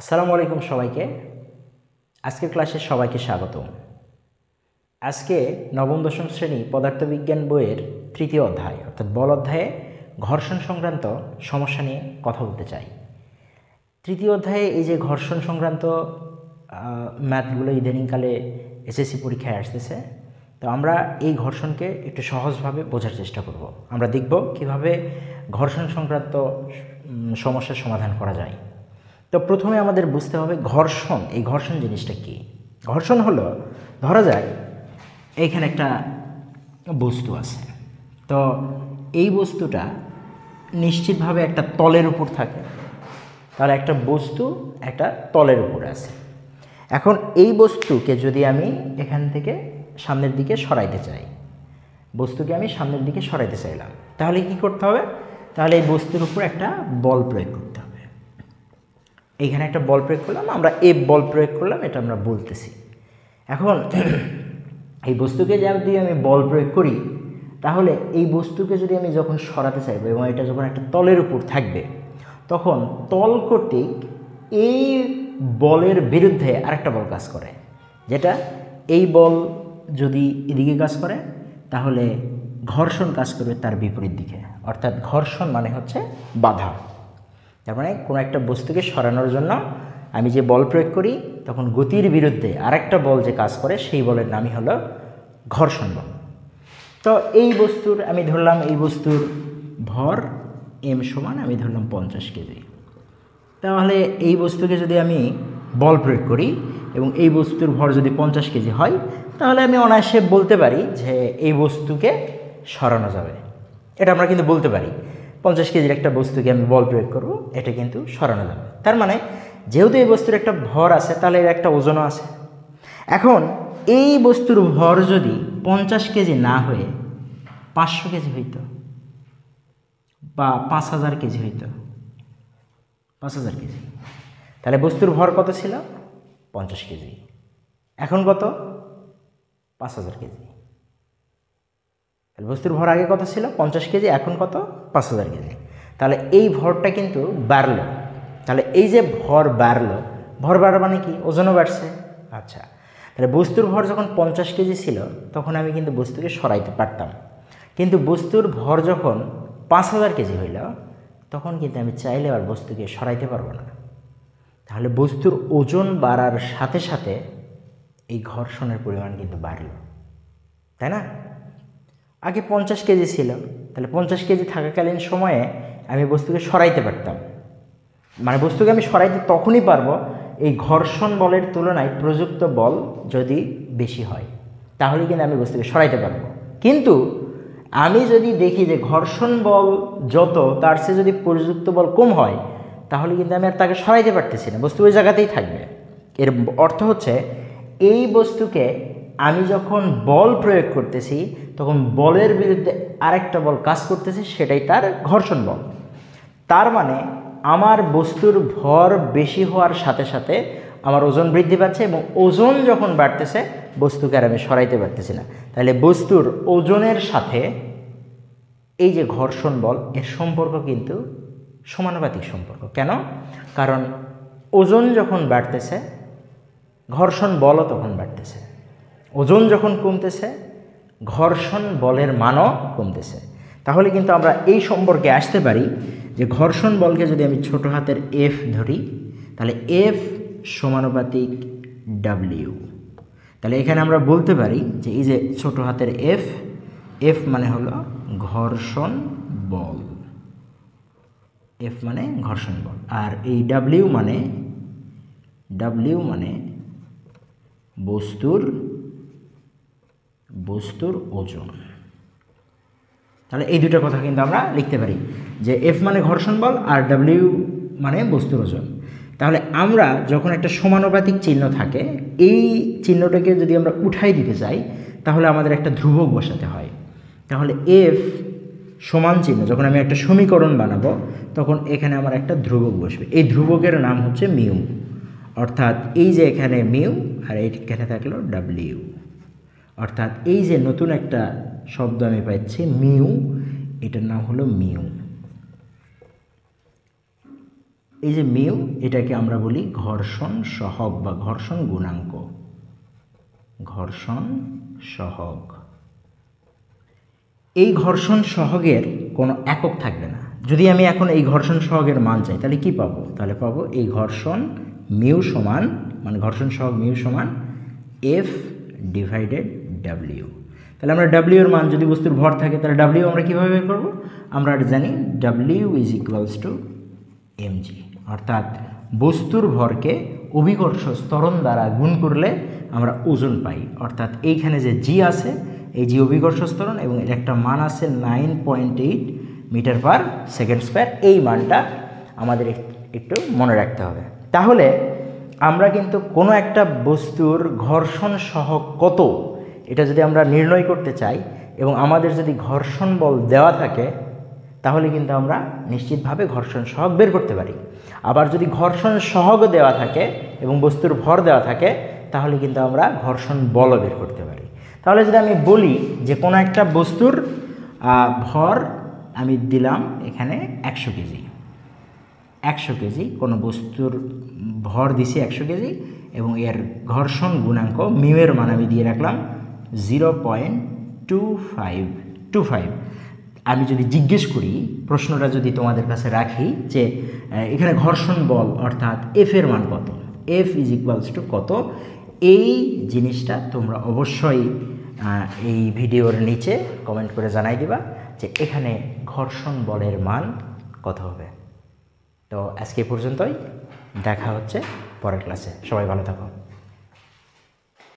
আসসালামু আলাইকুম সবাইকে। আজকের ক্লাসে সবাইকে স্বাগত। আজকে নবম দশম শ্রেণী পদার্থবিজ্ঞান বইয়ের তৃতীয় অধ্যায় অর্থাৎ বল অধ্যায়ে ঘর্ষণ সংক্রান্ত সমস্যা নিয়ে কথা বলতে চাই। তৃতীয় অধ্যায়ে এই যে ঘর্ষণ সংক্রান্ত ম্যাথগুলো ইদানিংকালে এসএসসি পরীক্ষায় আসতেছে, তো আমরা এই ঘর্ষণকে একটু সহজভাবে বোঝার চেষ্টা করব। আমরা দেখব কিভাবে ঘর্ষণ সংক্রান্ত সমস্যার সমাধান করা যায়। তো প্রথমে আমাদের বুঝতে হবে ঘর্ষণ, এই ঘর্ষণ জিনিসটা কি। ঘর্ষণ হলো, ধরা যায় এইখানে একটা বস্তু আছে, তো এই বস্তুটা নিশ্চিতভাবে একটা তলের উপর থাকে। তাহলে একটা বস্তু একটা তলের উপরে আছে। এখন এই বস্তুকে যদি আমি এখান থেকে সামনের দিকে সরাইতে চাই, বস্তুকে আমি সামনের দিকে সরাইতে চাইলাম, তাহলে কি করতে হবে? তাহলে এই বস্তুর উপর একটা বল প্রয়োগ করতে হবে। এইখানে একটা বল প্রয়োগ করলাম, আমরা এ বল প্রয়োগ করলাম, এটা আমরা বলতেছি। এখন এই বস্তুকে যদি আমি বল প্রয়োগ করি, তাহলে এই বস্তুকে যদি আমি যখন সরাতে চাইবো এবং এটা যখন একটা তলের উপর থাকবে, তখন তল কর্তৃক এই বলের বিরুদ্ধে আরেকটা বল কাজ করে, যেটা এই বল যদি এদিকে কাজ করে তাহলে ঘর্ষণ কাজ করবে তার বিপরীত দিকে। অর্থাৎ ঘর্ষণ মানে হচ্ছে বাধা। তার মানে কোনো একটা বস্তুকে সরানোর জন্য আমি যে বল প্রয়োগ করি, তখন গতির বিরুদ্ধে আরেকটা বল যে কাজ করে সেই বলের নামই হলো ঘর্ষণ বল। তো এই বস্তুর আমি ধরলাম, এই বস্তুর ভর এম সমান আমি ধরলাম 50 কেজি। তাহলে এই বস্তুকে যদি আমি বল প্রয়োগ করি এবং এই বস্তুর ভর যদি 50 কেজি হয়, তাহলে আমি অনায়াসে বলতে পারি যে এই বস্তুকে সরানো যাবে। এটা আমরা কিন্তু বলতে পারি, 50 কেজির একটা বস্তুকে আমি বল প্রয়োগ করব, এটা কিন্তু সরানো যাবে। তার মানে যেহেতু এই বস্তুর একটা ভর আছে, তাহলে এর একটা ওজনও আছে। এখন এই বস্তুর ভর যদি 50 কেজি না হয়ে 500 কেজি হইত বা 5000 কেজি হইত, 5000 কেজি, তাহলে বস্তুর ভর কত ছিল? 50 কেজি। এখন কত? 5000 কেজি। তাহলে বস্তুর ভর আগে কত ছিল? 50 কেজি। এখন কত? 5000 কেজি। তাহলে এই ভরটা কিন্তু বাড়লো। তাহলে এই যে ভর বাড়লো, ভর বাড়া মানে কি? ওজনও বাড়ছে। আচ্ছা, তাহলে বস্তুর ভর যখন 50 কেজি ছিল, তখন আমি কিন্তু বস্তুকে সরাইতে পারতাম। কিন্তু বস্তুর ভর যখন 5000 কেজি হইল, তখন কিন্তু আমি চাইলে আর বস্তুকে সরাইতে পারবো না। তাহলে বস্তুর ওজন বাড়ার সাথে সাথে এই ঘর্ষণের পরিমাণ কিন্তু বাড়ল, তাই না? আগে 50 কেজি ছিল, তাহলে 50 কেজি থাকাকালীন সময়ে আমি বস্তুকে সরাইতে পারতাম। মানে বস্তুকে আমি সরাইতে তখনই পারবো এই ঘর্ষণ বলের তুলনায় প্রযুক্ত বল যদি বেশি হয়, তাহলে কিন্তু আমি বস্তুকে সরাইতে পারবো। কিন্তু আমি যদি দেখি যে ঘর্ষণ বল যত, তার চেয়ে যদি প্রযুক্ত বল কম হয়, তাহলে কিন্তু আমি আর তাকে সরাইতে পারতেছি না, বস্তু ওই জায়গাতেই থাকবে। এর অর্থ হচ্ছে এই বস্তুকে আমি যখন বল প্রয়োগ করতেছি, তখন বলের বিরুদ্ধে আরেকটা বল কাজ করতেছে, সেটাই তার ঘর্ষণ বল। তার মানে আমার বস্তুর ভর বেশি হওয়ার সাথে সাথে আমার ওজন বৃদ্ধি পাচ্ছে, এবং ওজন যখন বাড়তেছে বস্তুকে আর আমি সরাইতে পারতেছি না। তাহলে বস্তুর ওজনের সাথে এই যে ঘর্ষণ বল, এর সম্পর্ক কিন্তু সমানুপাতিক সম্পর্ক। কেন? কারণ ওজন যখন বাড়তেছে, ঘর্ষণ বলও তখন বাড়তেছে। ওজন যখন কমতেছে, ঘর্ষণ বলের মানও কমতেছে। তাহলে কিন্তু আমরা এই সম্পর্কে আসতে পারি যে ঘর্ষণ বলকে যদি আমি ছোট হাতের এফ ধরি, তাহলে এফ সমানুপাতিক ডাব্লিউ। তাহলে এখানে আমরা বলতে পারি যে এই যে ছোট হাতের এফ, এফ মানে হলো ঘর্ষণ বল, এফ মানে ঘর্ষণ বল, আর এই ডাব্লিউ মানে বস্তুর ওজন। তাহলে এই দুটো কথা কিন্তু আমরা লিখতে পারি যে এফ মানে ঘর্ষণ বল আর ডাব্লিউ মানে বস্তুর ওজন। তাহলে আমরা যখন একটা সমানুপাতিক চিহ্ন থাকে, এই চিহ্নটাকে যদি আমরা উঠাই দিতে চাই, তাহলে আমাদের একটা ধ্রুবক বসাতে হয়। তাহলে এফ সমান চিহ্ন যখন আমি একটা সমীকরণ বানাবো, তখন এখানে আমার একটা ধ্রুবক বসবে। এই ধ্রুবকের নাম হচ্ছে মিউ। অর্থাৎ এই যে এখানে মিউ আর এইখানে থাকলো ডাব্লিউ। অর্থাৎ এই যে নতুন একটা শব্দ আমি পাচ্ছি মিউ, এটার নাম হলো মিউ। এই যে মিউ, এটাকে আমরা বলি ঘর্ষণ সহগ বা ঘর্ষণ গুণাঙ্ক। ঘর্ষণ সহগ। এই ঘর্ষণ সহগের কোনো একক থাকবে না। যদি আমি এখন এই ঘর্ষণ সহগের মান চাই তাহলে কি পাবো? তাহলে পাবো এই ঘর্ষণ মিউ সমান, মানে ঘর্ষণ সহগ মিউ সমান এফ ডিভাইডেড ডাব্লিউ। তাহলে আমরা ডাব্লিউ এর মান, যদি বস্তুর ভর থাকে তাহলে ডাব্লিউ আমরা কীভাবে বের করবো? আমরা জানি W is equals to MG, অর্থাৎ বস্তুর ভরকে অভিকর্ষ ত্বরণ দ্বারা গুণ করলে আমরা ওজন পাই। অর্থাৎ এইখানে যে জি আছে, এই জি অভিকর্ষ ত্বরণ এবং এর একটা মান আছে 9.8 মিটার পার সেকেন্ড স্কোয়ার। এই মানটা আমাদের একটু মনে রাখতে হবে। তাহলে আমরা কিন্তু কোনো একটা বস্তুর ঘর্ষণ সহগ কত, এটা যদি আমরা নির্ণয় করতে চাই এবং আমাদের যদি ঘর্ষণ বল দেওয়া থাকে, তাহলে কিন্তু আমরা নিশ্চিতভাবে ঘর্ষণ সহগ বের করতে পারি। আবার যদি ঘর্ষণ সহগ দেওয়া থাকে এবং বস্তুর ভর দেওয়া থাকে, তাহলে কিন্তু আমরা ঘর্ষণ বলও বের করতে পারি। তাহলে যদি আমি বলি যে কোনো একটা বস্তুর ভর আমি দিলাম এখানে 100 কেজি, 100 কেজি, কোনো বস্তুর ভর দিছি 100 কেজি এবং এর ঘর্ষণ গুণাঙ্ক মিউয়ের মান আমি দিয়ে রাখলাম 0.2525। আমি যদি জিজ্ঞেস করি, প্রশ্নটা যদি তোমাদের কাছে রাখি যে এখানে ঘর্ষণ বল অর্থাৎ এফ এর মান কত, এফ ইজ ইকুয়ালস টু কত, এই জিনিসটা তোমরা অবশ্যই এই ভিডিওর নিচে কমেন্ট করে জানাই দিবা যে এখানে ঘর্ষণ বলের মান কত হবে। তো আজকে পর্যন্তই, দেখা হচ্ছে পরের ক্লাসে। সবাই ভালো থাকো।